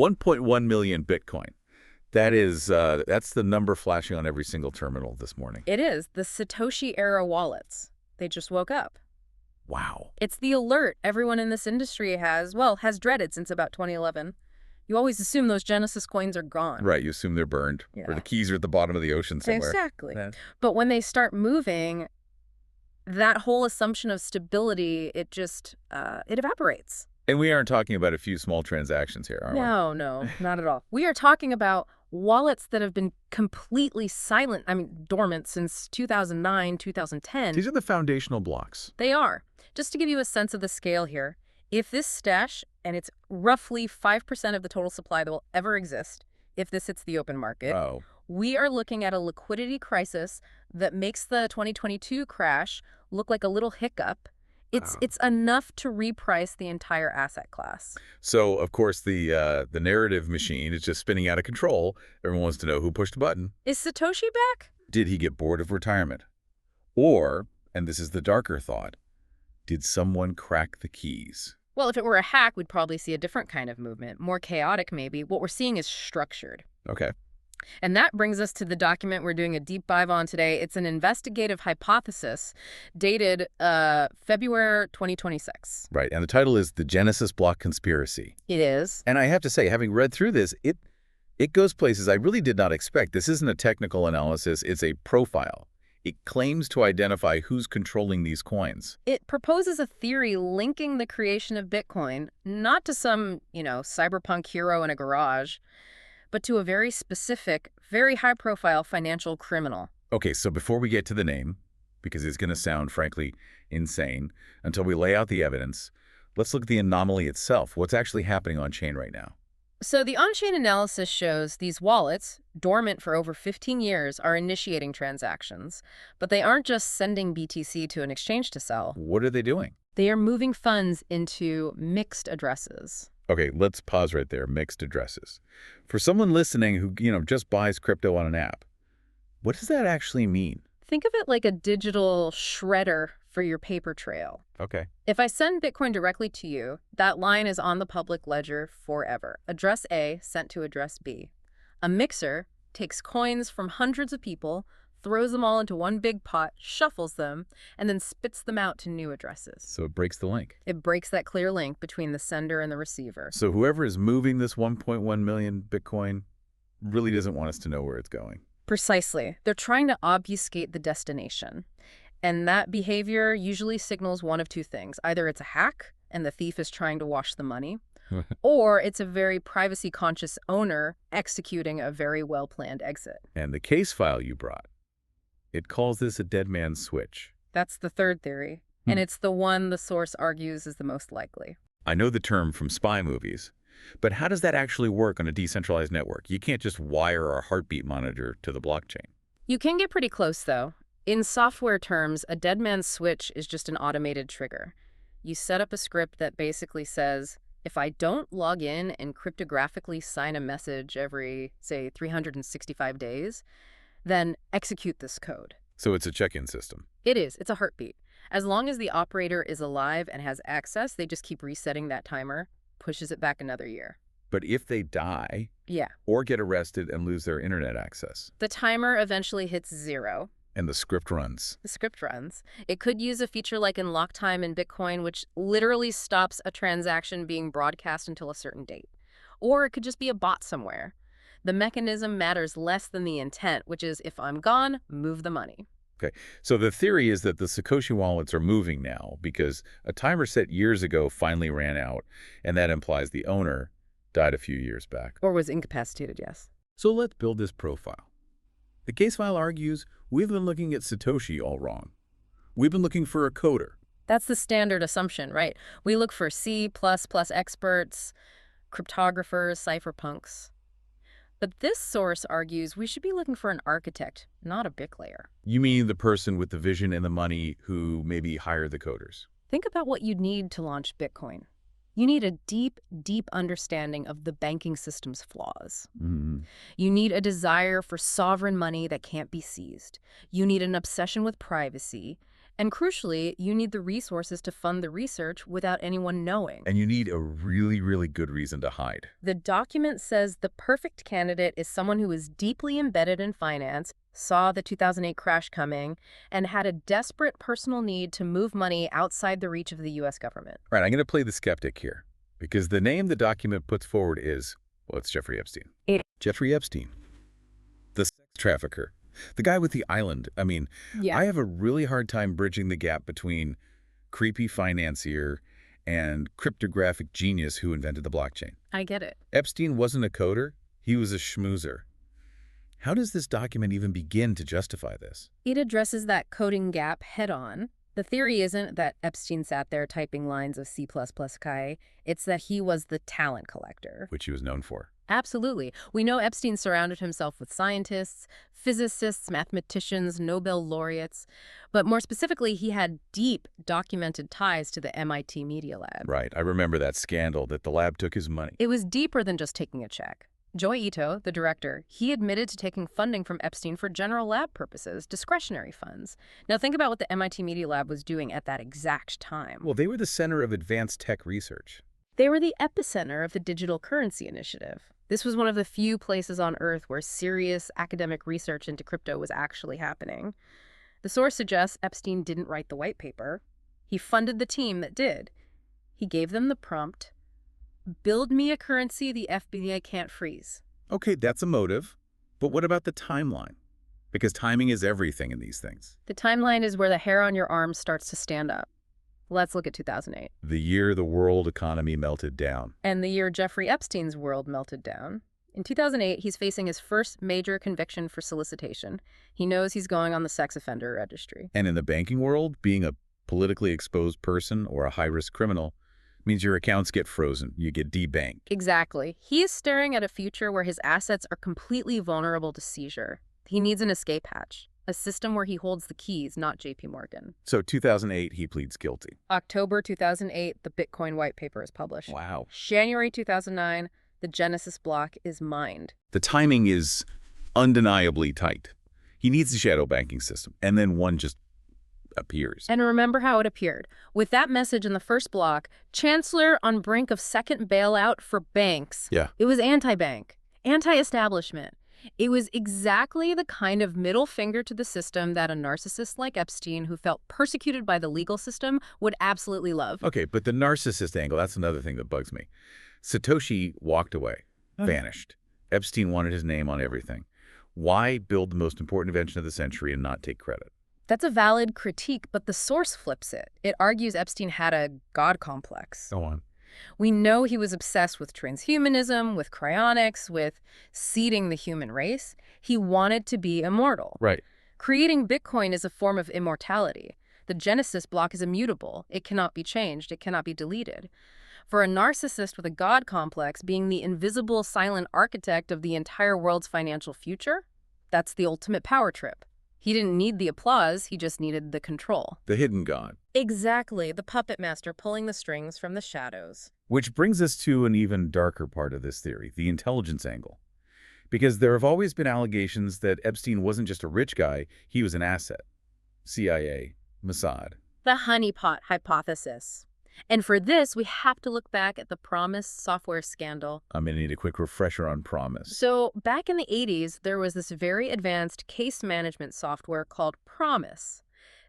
1.1 million Bitcoin. That's the number flashing on every single terminal this morning. It is the Satoshi Era wallets. They just woke up. Wow. It's the alert everyone in this industry has dreaded since about 2011. You always assume those Genesis coins are gone. Right, you assume they're burned, or the keys are at the bottom of the ocean somewhere. Exactly. Yeah. But when they start moving, that whole assumption of stability, it evaporates. And we aren't talking about a few small transactions here, are we? No, not at all. We are talking about wallets that have been completely silent, dormant since 2009, 2010. These are the foundational blocks. They are. Just to give you a sense of the scale here, if this stash, and it's roughly 5% of the total supply that will ever exist, if this hits the open market, we are looking at a liquidity crisis that makes the 2022 crash look like a little hiccup. It's enough to reprice the entire asset class. So, of course, the narrative machine is just spinning out of control. Everyone wants to know who pushed the button. Is Satoshi back? Did he get bored of retirement? Or, and this is the darker thought, did someone crack the keys? Well, if it were a hack, we'd probably see a different kind of movement. More chaotic, maybe. What we're seeing is structured. Okay. And that brings us to the document we're doing a deep dive on today. It's an investigative hypothesis dated February 2026. Right, and the title is The Genesis Block Conspiracy. It is. And I have to say, having read through this, it goes places I really did not expect. This isn't a technical analysis, it's a profile. It claims to identify who's controlling these coins. It proposes a theory linking the creation of Bitcoin, not to some, cyberpunk hero in a garage, but to a very specific, very high-profile financial criminal. Okay, so before we get to the name, because it's going to sound, frankly, insane, until we lay out the evidence, let's look at the anomaly itself. What's actually happening on-chain right now? So the on-chain analysis shows these wallets, dormant for over 15 years, are initiating transactions. But they aren't just sending BTC to an exchange to sell. What are they doing? They are moving funds into mixed addresses. Okay, let's pause right there. Mixed addresses. For someone listening who, just buys crypto on an app, what does that actually mean? Think of it like a digital shredder for your paper trail. Okay. If I send Bitcoin directly to you, that line is on the public ledger forever. Address A sent to address B. A mixer takes coins from hundreds of people, throws them all into one big pot, shuffles them, and then spits them out to new addresses. So it breaks the link. It breaks that clear link between the sender and the receiver. So whoever is moving this 1.1 million Bitcoin really doesn't want us to know where it's going. Precisely. They're trying to obfuscate the destination. And that behavior usually signals one of two things. Either it's a hack, and the thief is trying to wash the money, or it's a very privacy-conscious owner executing a very well-planned exit. And the case file you brought, it calls this a dead man's switch. That's the third theory, and it's the one the source argues is the most likely. I know the term from spy movies, but how does that actually work on a decentralized network? You can't just wire a heartbeat monitor to the blockchain. You can get pretty close, though. In software terms, a dead man's switch is just an automated trigger. You set up a script that basically says, if I don't log in and cryptographically sign a message every, say, 365 days, then execute this code. So it's a check-in system. It is. It's a heartbeat. As long as the operator is alive and has access, they just keep resetting that timer, pushes it back another year. But if they die or get arrested and lose their internet access, the timer eventually hits 0. And the script runs. The script runs. It could use a feature like unlock time in Bitcoin, which literally stops a transaction being broadcast until a certain date. Or it could just be a bot somewhere. The mechanism matters less than the intent, which is if I'm gone, move the money. Okay, so the theory is that the Satoshi wallets are moving now because a timer set years ago finally ran out, and that implies the owner died a few years back. Or was incapacitated, yes. So let's build this profile. The case file argues we've been looking at Satoshi all wrong. We've been looking for a coder. That's the standard assumption, right? We look for C++ experts, cryptographers, cypherpunks. But this source argues we should be looking for an architect, not a bricklayer. You mean the person with the vision and the money who maybe hired the coders? Think about what you'd need to launch Bitcoin. You need a deep, deep understanding of the banking system's flaws. You need a desire for sovereign money that can't be seized. You need an obsession with privacy. And crucially, you need the resources to fund the research without anyone knowing. And you need a really, really good reason to hide. The document says the perfect candidate is someone who is deeply embedded in finance, saw the 2008 crash coming, and had a desperate personal need to move money outside the reach of the U.S. government. Right, I'm going to play the skeptic here, because the name the document puts forward is, well, it's Jeffrey Epstein. Jeffrey Epstein, the sex trafficker. The guy with the island. I mean, Yeah. I have a really hard time bridging the gap between creepy financier and cryptographic genius who invented the blockchain. I get it. Epstein wasn't a coder. He was a schmoozer. How does this document even begin to justify this? It addresses that coding gap head-on. The theory isn't that Epstein sat there typing lines of C++ Chi. It's that he was the talent collector. Which he was known for. Absolutely. We know Epstein surrounded himself with scientists, physicists, mathematicians, Nobel laureates. But more specifically, he had deep, documented ties to the MIT Media Lab. Right. I remember that scandal that the lab took his money. It was deeper than just taking a check. Joi Ito, the director, he admitted to taking funding from Epstein for general lab purposes, discretionary funds. Now think about what the MIT Media Lab was doing at that exact time. Well, they were the center of advanced tech research. They were the epicenter of the digital currency initiative. This was one of the few places on Earth where serious academic research into crypto was actually happening. The source suggests Epstein didn't write the white paper. He funded the team that did. He gave them the prompt, build me a currency the FBI can't freeze. Okay, that's a motive. But what about the timeline? Because timing is everything in these things. The timeline is where the hair on your arm starts to stand up. Let's look at 2008. The year the world economy melted down. And the year Jeffrey Epstein's world melted down. In 2008, he's facing his first major conviction for solicitation. He knows he's going on the sex offender registry. And in the banking world, being a politically exposed person or a high-risk criminal means your accounts get frozen. You get debanked. Exactly. He is staring at a future where his assets are completely vulnerable to seizure. He needs an escape hatch. A system where he holds the keys, not JP Morgan. So 2008, he pleads guilty. October 2008, the Bitcoin white paper is published. Wow. January 2009, the Genesis block is mined. The timing is undeniably tight. He needs a shadow banking system, and then one just appears. And remember how it appeared. With that message in the first block, Chancellor on brink of second bailout for banks. Yeah. It was anti-bank, anti-establishment. It was exactly the kind of middle finger to the system that a narcissist like Epstein, who felt persecuted by the legal system, would absolutely love. Okay, but the narcissist angle, that's another thing that bugs me. Satoshi walked away, vanished. Epstein wanted his name on everything. Why build the most important invention of the century and not take credit? That's a valid critique, but the source flips it. It argues Epstein had a God complex. Go on. We know he was obsessed with transhumanism, with cryonics, with seeding the human race. He wanted to be immortal. Right. Creating Bitcoin is a form of immortality. The Genesis block is immutable. It cannot be changed. It cannot be deleted. For a narcissist with a God complex, being the invisible, silent architect of the entire world's financial future, that's the ultimate power trip. He didn't need the applause, he just needed the control. The hidden God. Exactly, the puppet master pulling the strings from the shadows. Which brings us to an even darker part of this theory, the intelligence angle. Because there have always been allegations that Epstein wasn't just a rich guy, he was an asset. CIA, Mossad. The honeypot hypothesis. And for this, we have to look back at the Promise software scandal. I'm going to need a quick refresher on Promise. So back in the 80s, there was this very advanced case management software called Promise.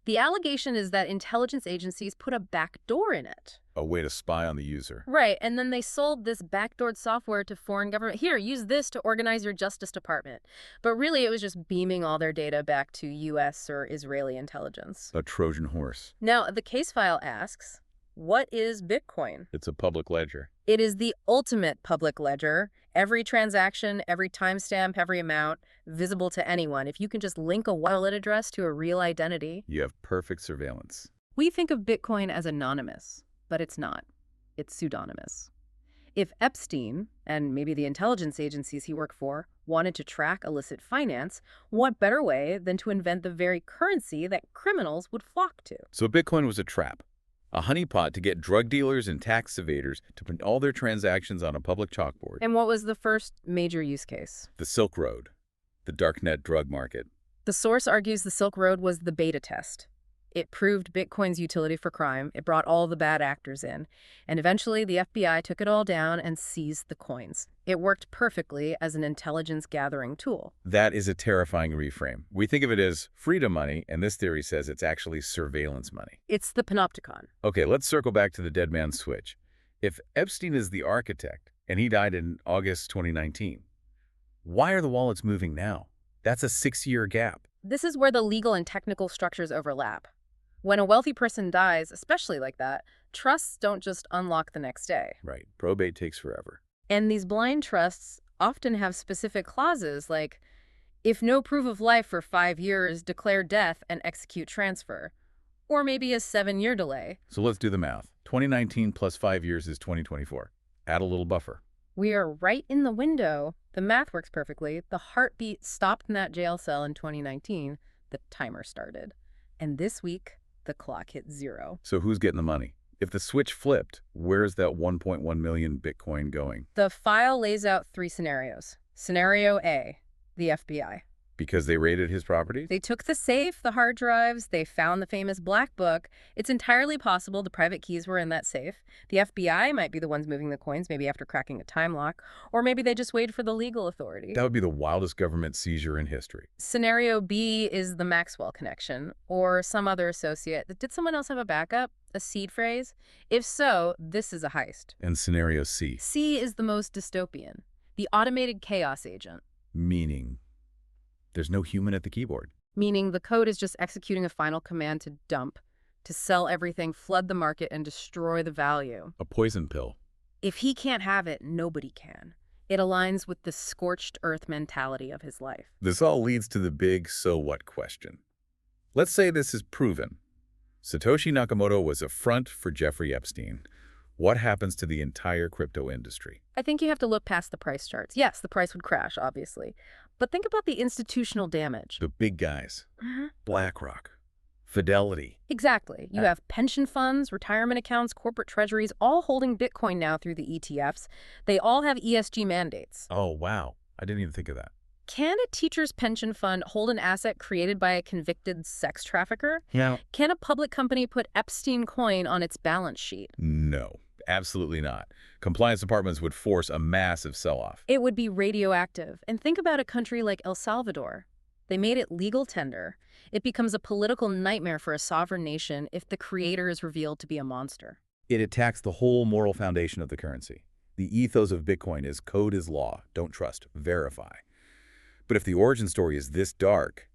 The allegation is that intelligence agencies put a backdoor in it. A way to spy on the user. Right, and then they sold this backdoored software to foreign government. Here, use this to organize your Justice Department. But really, it was just beaming all their data back to U.S. or Israeli intelligence. A Trojan horse. Now, the case file asks, what is Bitcoin? It's a public ledger. It is the ultimate public ledger. Every transaction, every timestamp, every amount, visible to anyone. If you can just link a wallet address to a real identity. You have perfect surveillance. We think of Bitcoin as anonymous, but it's not. It's pseudonymous. If Epstein, and maybe the intelligence agencies he worked for, wanted to track illicit finance, what better way than to invent the very currency that criminals would flock to? So Bitcoin was a trap. A honeypot to get drug dealers and tax evaders to put all their transactions on a public chalkboard. And what was the first major use case? The Silk Road, the darknet drug market. The source argues the Silk Road was the beta test. It proved Bitcoin's utility for crime. It brought all the bad actors in. And eventually, the FBI took it all down and seized the coins. It worked perfectly as an intelligence-gathering tool. That is a terrifying reframe. We think of it as freedom money, and this theory says it's actually surveillance money. It's the panopticon. Okay, let's circle back to the dead man's switch. If Epstein is the architect, and he died in August 2019, why are the wallets moving now? That's a 6-year gap. This is where the legal and technical structures overlap. When a wealthy person dies, especially like that, trusts don't just unlock the next day. Right. Probate takes forever. And these blind trusts often have specific clauses like, if no proof of life for 5 years, declare death and execute transfer. Or maybe a 7-year delay. So let's do the math. 2019 plus 5 years is 2024. Add a little buffer. We are right in the window. The math works perfectly. The heartbeat stopped in that jail cell in 2019. The timer started. And this week, the clock hit 0. So who's getting the money? If the switch flipped, where's that 1.1 million Bitcoin going? The file lays out 3 scenarios. Scenario A, the FBI. Because they raided his properties? They took the safe, the hard drives, they found the famous black book. It's entirely possible the private keys were in that safe. The FBI might be the ones moving the coins, maybe after cracking a time lock, or maybe they just waited for the legal authority. That would be the wildest government seizure in history. Scenario B is the Maxwell connection, or some other associate. Did someone else have a backup? A seed phrase? If so, this is a heist. And scenario C? C is the most dystopian. The automated chaos agent. Meaning? There's no human at the keyboard. Meaning the code is just executing a final command to dump, to sell everything, flood the market, and destroy the value. A poison pill. If he can't have it, nobody can. It aligns with the scorched earth mentality of his life. This all leads to the big so what question. Let's say this is proven. Satoshi Nakamoto was a front for Jeffrey Epstein. What happens to the entire crypto industry? I think you have to look past the price charts. Yes, the price would crash, obviously. But think about the institutional damage. The big guys. BlackRock. Fidelity. Exactly. You have pension funds, retirement accounts, corporate treasuries, all holding Bitcoin now through the ETFs. They all have ESG mandates. Oh, wow. I didn't even think of that. Can a teacher's pension fund hold an asset created by a convicted sex trafficker? Yeah. Can a public company put Epstein coin on its balance sheet? No, absolutely not. Compliance departments would force a massive sell-off. It would be radioactive. And think about a country like El Salvador. They made it legal tender. It becomes a political nightmare for a sovereign nation if the creator is revealed to be a monster. It attacks the whole moral foundation of the currency. The ethos of Bitcoin is code is law, don't trust, verify. But if the origin story is this dark,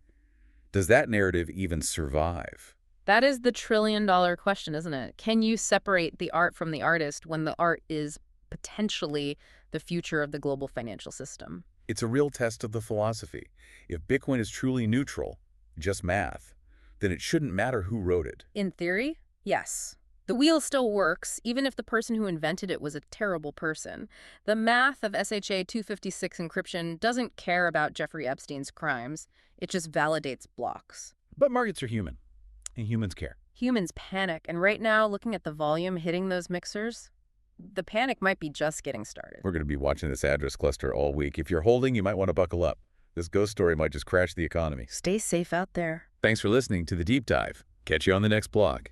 does that narrative even survive? That is the trillion-dollar question, isn't it? Can you separate the art from the artist when the art is potentially the future of the global financial system? It's a real test of the philosophy. If Bitcoin is truly neutral, just math, then it shouldn't matter who wrote it. In theory, yes. The wheel still works, even if the person who invented it was a terrible person. The math of SHA 256 encryption doesn't care about Jeffrey Epstein's crimes. It just validates blocks. But markets are human, and humans care. Humans panic, and right now, looking at the volume hitting those mixers, the panic might be just getting started. We're going to be watching this address cluster all week. If you're holding, you might want to buckle up. This ghost story might just crash the economy. Stay safe out there. Thanks for listening to The Deep Dive. Catch you on the next blog.